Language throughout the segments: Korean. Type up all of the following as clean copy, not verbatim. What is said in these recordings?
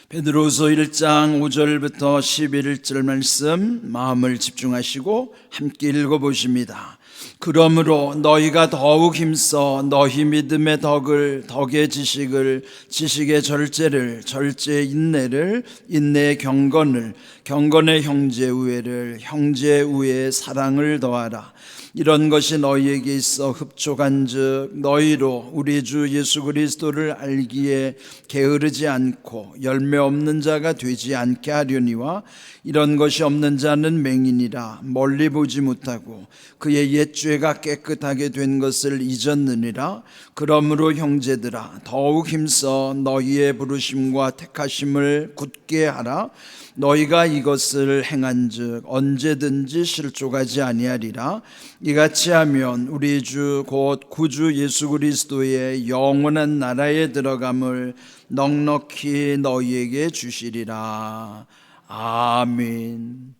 베드로서 1장 5절부터 11절 말씀 마음을 집중하시고 함께 읽어보십니다. 그러므로 너희가 더욱 힘써 너희 믿음의 덕의 지식을, 지식의 절제를, 절제의 인내를, 인내의 경건을, 경건의 형제 우애를, 형제 우애의 사랑을 더하라. 이런 것이 너희에게 있어 흡족한즉 너희로 우리 주 예수 그리스도를 알기에 게으르지 않고 열매 없는 자가 되지 않게 하려니와, 이런 것이 없는 자는 맹인이라 멀리 보지 못하고 그의 옛 죄가 깨끗하게 된 것을 잊었느니라. 그러므로 형제들아, 더욱 힘써 너희의 부르심과 택하심을 굳게 하라. 너희가 이것을 행한즉 언제든지 실족하지 아니하리라. 이같이 하면 우리 주 곧 구주 예수 그리스도의 영원한 나라에 들어감을 넉넉히 너희에게 주시리라. 아멘.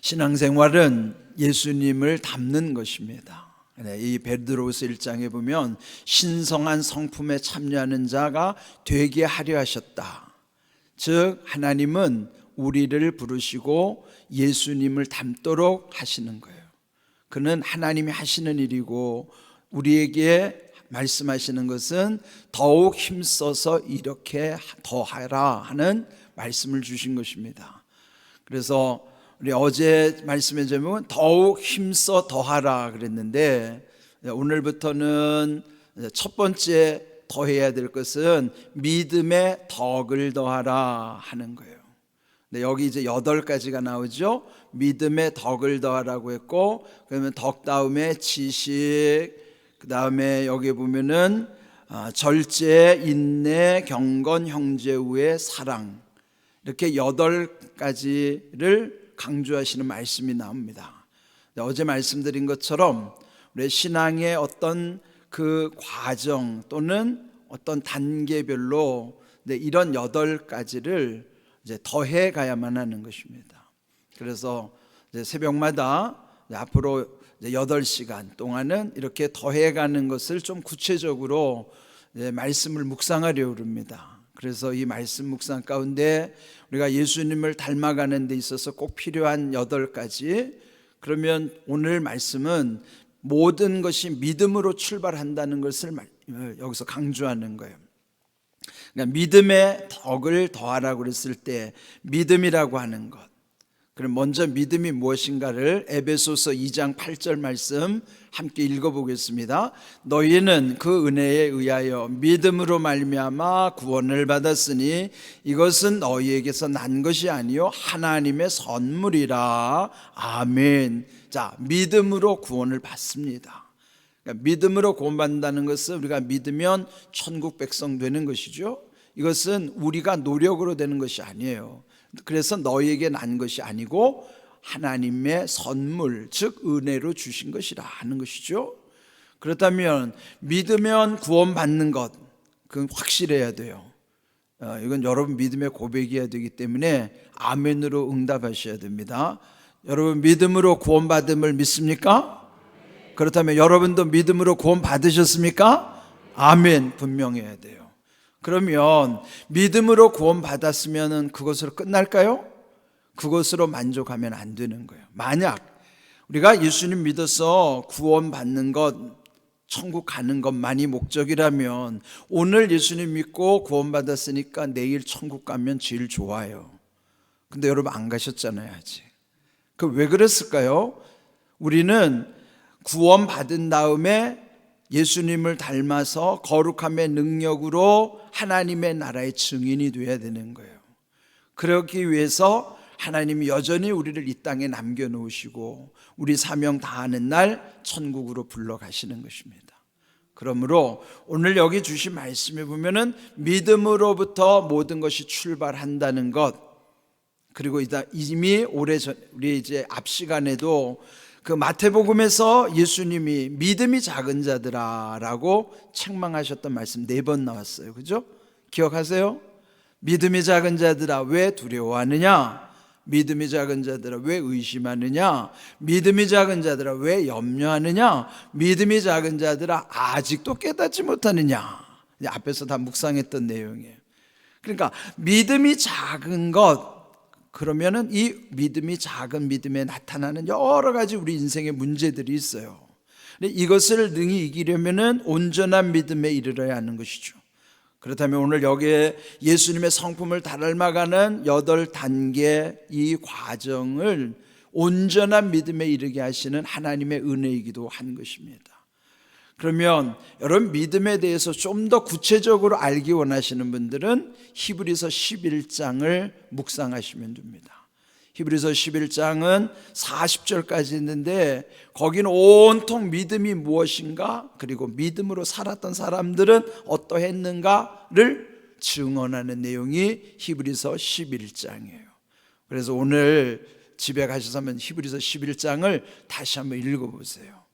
신앙생활은 예수님을 닮는 것입니다. 이 베드로서 1장에 보면 신성한 성품에 참여하는 자가 되게 하려 하셨다. 즉 하나님은 우리를 부르시고 예수님을 닮도록 하시는 거예요. 그는 하나님이 하시는 일이고 우리에게 말씀하시는 것은 더욱 힘써서 이렇게 더하라 하는 말씀을 주신 것입니다. 그래서 우리 어제 말씀에 보면 더욱 힘써 더하라 그랬는데, 오늘부터는 첫 번째 더해야 될 것은 믿음의 덕을 더하라 하는 거예요. 근데 여기 이제 8가지가 나오죠. 믿음의 덕을 더하라고 했고, 그러면 덕 다음에 지식, 그 다음에 여기 보면은 절제, 인내, 경건, 형제 우애, 사랑, 이렇게 8가지를 강조하시는 말씀이 나옵니다. 어제 말씀드린 것처럼 우리 신앙의 어떤 그 과정 또는 어떤 단계별로 이런 8가지를 이제 더해 가야만 하는 것입니다. 그래서 이제 새벽마다 앞으로 이제 8시간 동안은 이렇게 더해 가는 것을 좀 구체적으로 말씀을 묵상하려고 합니다. 그래서 이 말씀 묵상 가운데 우리가 예수님을 닮아가는 데 있어서 꼭 필요한 8가지, 그러면 오늘 말씀은 모든 것이 믿음으로 출발한다는 것을 여기서 강조하는 거예요. 그러니까 믿음의 덕을 더하라고 그랬을 때 믿음이라고 하는 것, 그럼 먼저 믿음이 무엇인가를 에베소서 2장 8절 말씀 함께 읽어보겠습니다. 너희는 그 은혜에 의하여 믿음으로 말미암아 구원을 받았으니 이것은 너희에게서 난 것이 아니요 하나님의 선물이라. 아멘. 자, 믿음으로 구원을 받습니다. 그러니까 믿음으로 구원받는다는 것은 우리가 믿으면 천국 백성 되는 것이죠. 이것은 우리가 노력으로 되는 것이 아니에요. 그래서 너희에게 난 것이 아니고 하나님의 선물, 즉 은혜로 주신 것이라 하는 것이죠. 그렇다면 믿으면 구원받는 것, 그건 확실해야 돼요. 이건 여러분 믿음의 고백이어야 되기 때문에 아멘으로 응답하셔야 됩니다. 여러분 믿음으로 구원받음을 믿습니까? 그렇다면 여러분도 믿음으로 구원받으셨습니까? 아멘, 분명해야 돼요. 그러면 믿음으로 구원받았으면 그것으로 끝날까요? 그것으로 만족하면 안 되는 거예요. 만약 우리가 예수님 믿어서 구원받는 것, 천국 가는 것만이 목적이라면 오늘 예수님 믿고 구원받았으니까 내일 천국 가면 제일 좋아요. 근데 여러분 안 가셨잖아요 아직. 그 왜 그랬을까요? 우리는 구원받은 다음에 예수님을 닮아서 거룩함의 능력으로 하나님의 나라의 증인이 되어야 되는 거예요. 그러기 위해서 하나님이 여전히 우리를 이 땅에 남겨놓으시고 우리 사명 다하는 날 천국으로 불러가시는 것입니다. 그러므로 오늘 여기 주신 말씀에 보면은 믿음으로부터 모든 것이 출발한다는 것, 그리고 이미 오래전 우리 이제 앞 시간에도 그 마태복음에서 예수님이 믿음이 작은 자들아 라고 책망하셨던 말씀 4번 나왔어요. 그죠? 기억하세요? 믿음이 작은 자들아 왜 두려워하느냐? 믿음이 작은 자들아 왜 의심하느냐? 믿음이 작은 자들아 왜 염려하느냐? 믿음이 작은 자들아 아직도 깨닫지 못하느냐? 앞에서 다 묵상했던 내용이에요. 그러니까 믿음이 작은 것, 그러면은 이 믿음이 작은 믿음에 나타나는 여러 가지 우리 인생의 문제들이 있어요. 근데 이것을 능히 이기려면은 온전한 믿음에 이르러야 하는 것이죠. 그렇다면 오늘 여기에 예수님의 성품을 닮아가는 8단계 이 과정을 온전한 믿음에 이르게 하시는 하나님의 은혜이기도 한 것입니다. 그러면 여러분 믿음에 대해서 좀 더 구체적으로 알기 원하시는 분들은 히브리서 11장을 묵상하시면 됩니다. 히브리서 11장은 40절까지 있는데 거기는 온통 믿음이 무엇인가, 그리고 믿음으로 살았던 사람들은 어떠했는가를 증언하는 내용이 히브리서 11장이에요. 그래서 오늘 집에 가셔서 한번 히브리서 11장을 다시 한번 읽어보세요.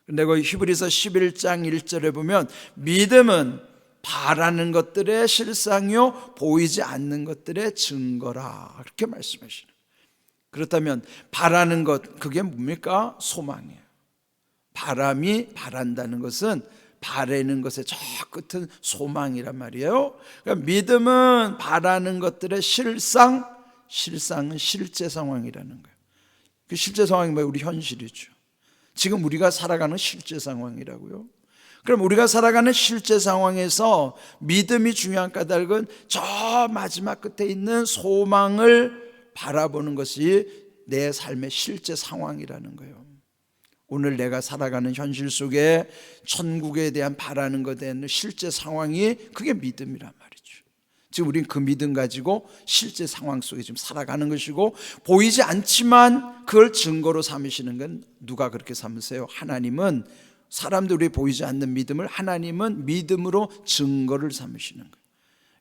근데 그 히브리서 11장 1절에 보면 믿음은 바라는 것들의 실상이요 보이지 않는 것들의 증거라, 그렇게 말씀하시는 거예요. 그렇다면 바라는 것, 그게 뭡니까? 소망이에요. 바란다는 것은 바라는 것의 저 끝은 소망이란 말이에요. 그러니까 믿음은 바라는 것들의 실상, 실상은 실제 상황이라는 거예요. 그 실제 상황이 뭐예요? 우리 현실이죠. 지금 우리가 살아가는 실제 상황이라고요. 그럼 우리가 살아가는 실제 상황에서 믿음이 중요한 까닭은 저 마지막 끝에 있는 소망을 바라보는 것이 내 삶의 실제 상황이라는 거예요. 오늘 내가 살아가는 현실 속에 천국에 대한 바라는 것에 대한 실제 상황이 그게 믿음이란 말이죠. 지금 우리는 그 믿음 가지고 실제 상황 속에 지금 살아가는 것이고, 보이지 않지만 그걸 증거로 삼으시는 건 누가 그렇게 삼으세요? 하나님은 사람들이 보이지 않는 믿음을 하나님은 믿음으로 증거를 삼으시는 거예요.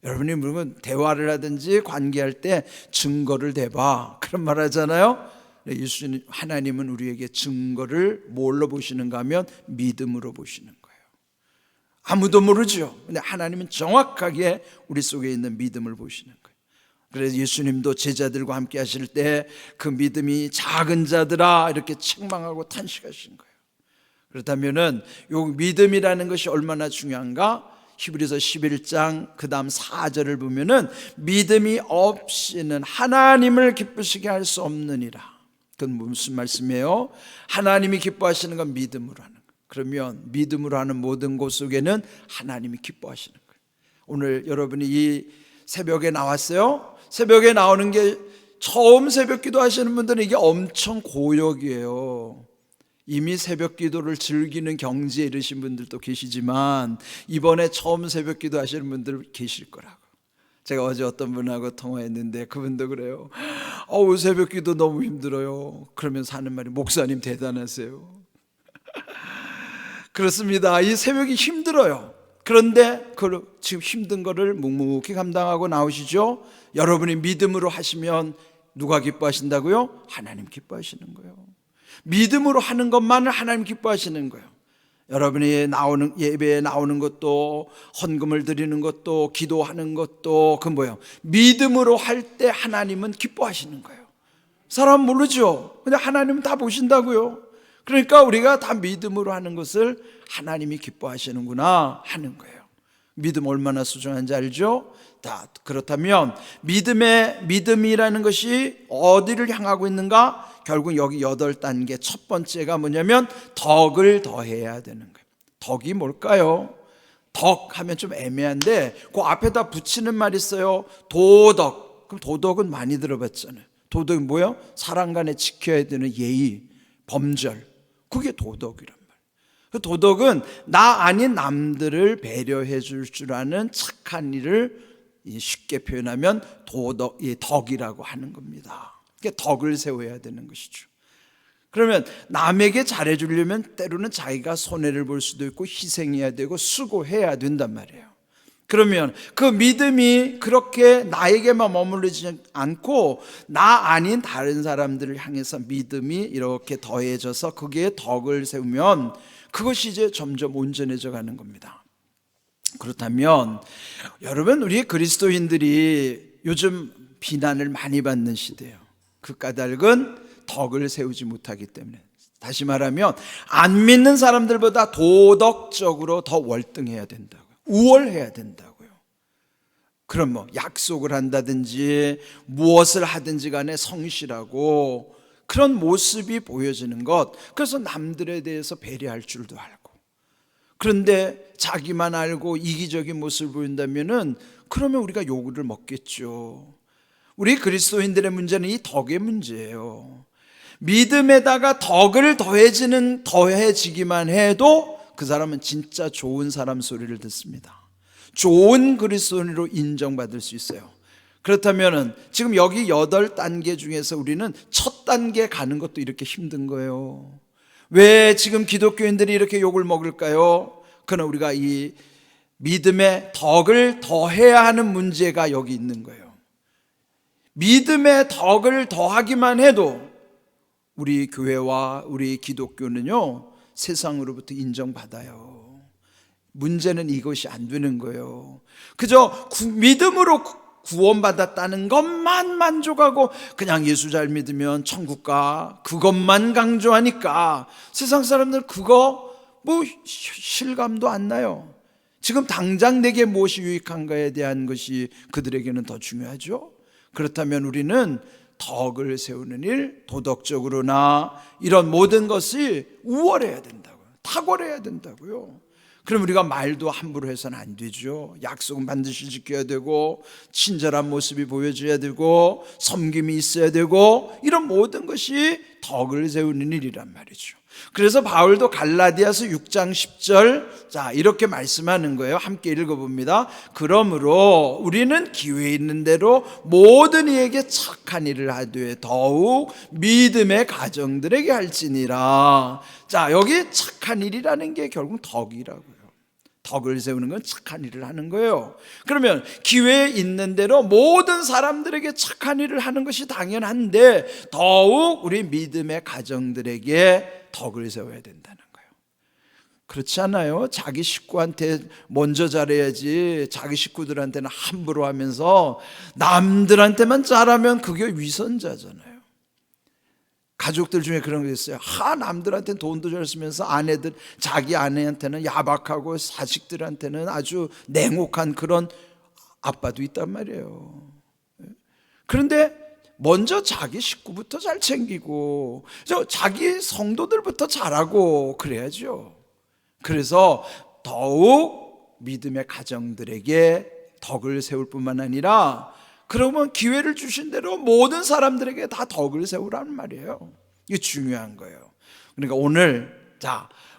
여러분이 물으면 대화를 하든지 관계할 때 증거를 대봐, 그런 말 하잖아요. 예수님, 하나님은 우리에게 증거를 뭘로 보시는가 하면 믿음으로 보시는 거예요. 아무도 모르죠. 근데 하나님은 정확하게 우리 속에 있는 믿음을 보시는 거예요. 그래서 예수님도 제자들과 함께 하실 때 그 믿음이 작은 자들아 이렇게 책망하고 탄식하신 거예요. 그렇다면은 요 믿음이라는 것이 얼마나 중요한가? 히브리서 11장 그 다음 4절을 보면은 믿음이 없이는 하나님을 기쁘시게 할 수 없느니라. 그건 무슨 말씀이에요? 하나님이 기뻐하시는 건 믿음으로 하는 거예요. 그러면 믿음으로 하는 모든 것 속에는 하나님이 기뻐하시는 거예요. 오늘 여러분이 이 새벽에 나왔어요. 새벽에 나오는 게 처음 새벽 기도 하시는 분들은 이게 엄청 고역이에요. 이미 새벽 기도를 즐기는 경지에 이르신 분들도 계시지만 이번에 처음 새벽 기도 하시는 분들 계실 거라고. 제가 어제 어떤 분하고 통화했는데 그분도 그래요. 새벽 기도 너무 힘들어요. 그러면서 하는 말이 목사님 대단하세요. 그렇습니다. 이 새벽이 힘들어요. 그런데 그 지금 힘든 거를 묵묵히 감당하고 나오시죠. 여러분이 믿음으로 하시면 누가 기뻐하신다고요? 하나님 기뻐하시는 거예요. 믿음으로 하는 것만을 하나님 기뻐하시는 거예요. 여러분이 나오는 예배에 나오는 것도, 헌금을 드리는 것도, 기도하는 것도 그 뭐예요? 믿음으로 할 때 하나님은 기뻐하시는 거예요. 사람은 모르죠. 근데 하나님은 다 보신다고요. 그러니까 우리가 다 믿음으로 하는 것을 하나님이 기뻐하시는구나 하는 거예요. 믿음 얼마나 소중한지 알죠? 다 그렇다면 믿음이라는 것이 어디를 향하고 있는가? 결국 여기 8단계 첫 번째가 뭐냐면 덕을 더해야 되는 거예요. 덕이 뭘까요? 덕 하면 좀 애매한데 그 앞에다 붙이는 말이 있어요. 도덕. 그럼 도덕은 많이 들어봤잖아요. 도덕이 뭐예요? 사람 간에 지켜야 되는 예의, 범절. 그게 도덕이란 말이에요. 그 도덕은 나 아닌 남들을 배려해 줄 줄 아는 착한 일을 쉽게 표현하면 덕이라고 하는 겁니다. 덕을 세워야 되는 것이죠. 그러면 남에게 잘해주려면 때로는 자기가 손해를 볼 수도 있고 희생해야 되고 수고해야 된단 말이에요. 그러면 그 믿음이 그렇게 나에게만 머무르지 않고 나 아닌 다른 사람들을 향해서 믿음이 이렇게 더해져서 거기에 덕을 세우면 그것이 이제 점점 온전해져 가는 겁니다. 그렇다면 여러분, 우리 그리스도인들이 요즘 비난을 많이 받는 시대예요. 그 까닭은 덕을 세우지 못하기 때문에. 다시 말하면 안 믿는 사람들보다 도덕적으로 더 월등해야 된다고요. 우월해야 된다고요. 그럼 뭐 약속을 한다든지 무엇을 하든지 간에 성실하고 그런 모습이 보여지는 것, 그래서 남들에 대해서 배려할 줄도 알고. 그런데 자기만 알고 이기적인 모습을 보인다면은 그러면 우리가 욕을 먹겠죠. 우리 그리스도인들의 문제는 이 덕의 문제예요. 믿음에다가 덕을 더해지기만 해도 그 사람은 진짜 좋은 사람 소리를 듣습니다. 좋은 그리스도인으로 인정받을 수 있어요. 그렇다면 지금 여기 8단계 중에서 우리는 첫 단계 가는 것도 이렇게 힘든 거예요. 왜 지금 기독교인들이 이렇게 욕을 먹을까요? 그러나 우리가 이 믿음의 덕을 더해야 하는 문제가 여기 있는 거예요. 믿음의 덕을 더하기만 해도 우리 교회와 우리 기독교는요, 세상으로부터 인정받아요. 문제는 이것이 안 되는 거예요. 그저 믿음으로 구원받았다는 것만 만족하고 그냥 예수 잘 믿으면 천국 가, 그것만 강조하니까 세상 사람들 그거 뭐 실감도 안 나요. 지금 당장 내게 무엇이 유익한가에 대한 것이 그들에게는 더 중요하죠. 그렇다면 우리는 덕을 세우는 일, 도덕적으로나 이런 모든 것이 우월해야 된다고요. 탁월해야 된다고요. 그럼 우리가 말도 함부로 해서는 안 되죠. 약속은 반드시 지켜야 되고, 친절한 모습이 보여져야 되고, 섬김이 있어야 되고, 이런 모든 것이 덕을 세우는 일이란 말이죠. 그래서 바울도 갈라디아서 6장 10절 자 이렇게 말씀하는 거예요. 함께 읽어봅니다. 그러므로 우리는 기회 있는 대로 모든 이에게 착한 일을 하되 더욱 믿음의 가정들에게 할지니라. 자, 여기 착한 일이라는 게 결국 덕이라고요. 덕을 세우는 건 착한 일을 하는 거예요. 그러면 기회 있는 대로 모든 사람들에게 착한 일을 하는 것이 당연한데 더욱 우리 믿음의 가정들에게 덕을 세워야 된다는 거예요. 그렇지 않아요? 자기 식구한테 먼저 잘해야지 자기 식구들한테는 함부로 하면서 남들한테만 잘하면 그게 위선자잖아요. 가족들 중에 그런 게 있어요. 남들한테는 돈도 잘 쓰면서 자기 아내한테는 야박하고 자식들한테는 아주 냉혹한 그런 아빠도 있단 말이에요. 그런데 먼저 자기 식구부터 잘 챙기고 자기 성도들부터 잘하고 그래야죠. 그래서 더욱 믿음의 가정들에게 덕을 세울 뿐만 아니라 그러면 기회를 주신 대로 모든 사람들에게 다 덕을 세우라는 말이에요. 이게 중요한 거예요. 그러니까 오늘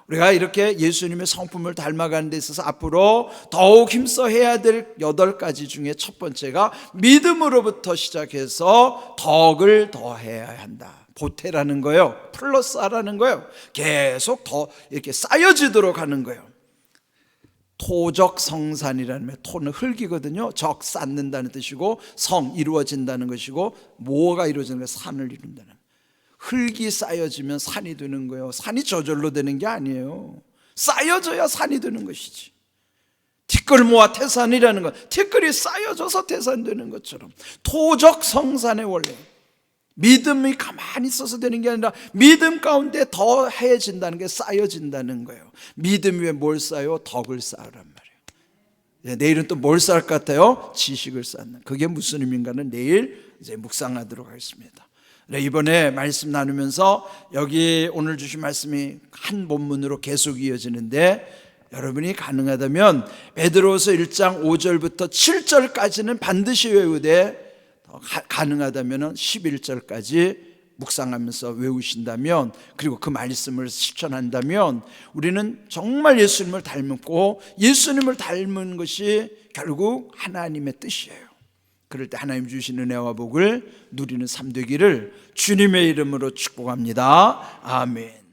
우리가 이렇게 예수님의 성품을 닮아가는 데 있어서 앞으로 더욱 힘써 해야 될 8가지 중에 첫 번째가 믿음으로부터 시작해서 덕을 더해야 한다. 보태라는 거예요. 플러스 하라는 거예요. 계속 더 이렇게 쌓여지도록 하는 거예요. 토적 성산이라는 말, 토는 흙이거든요. 적 쌓는다는 뜻이고 성 이루어진다는 것이고 뭐가 이루어지는 거예요? 산을 이룬다는. 흙이 쌓여지면 산이 되는 거예요. 산이 저절로 되는 게 아니에요. 쌓여져야 산이 되는 것이지. 티끌 모아 태산이라는 것, 티끌이 쌓여져서 태산되는 것처럼 토적 성산의 원래 믿음이 가만히 있어서 되는 게 아니라 믿음 가운데 더해진다는 게 쌓여진다는 거예요. 믿음 위에 뭘 쌓아요? 덕을 쌓으란 말이에요. 내일은 또 뭘 쌓을 것 같아요? 지식을 쌓는. 그게 무슨 의미인가는 내일 이제 묵상하도록 하겠습니다. 이번에 말씀 나누면서 여기 오늘 주신 말씀이 한 본문으로 계속 이어지는데 여러분이 가능하다면 베드로서 1장 5절부터 7절까지는 반드시 외우되 가능하다면 11절까지 묵상하면서 외우신다면 그리고 그 말씀을 실천한다면 우리는 정말 예수님을 닮고 예수님을 닮은 것이 결국 하나님의 뜻이에요. 그럴 때 하나님 주신 은혜와 복을 누리는 삶 되기를 주님의 이름으로 축복합니다. 아멘.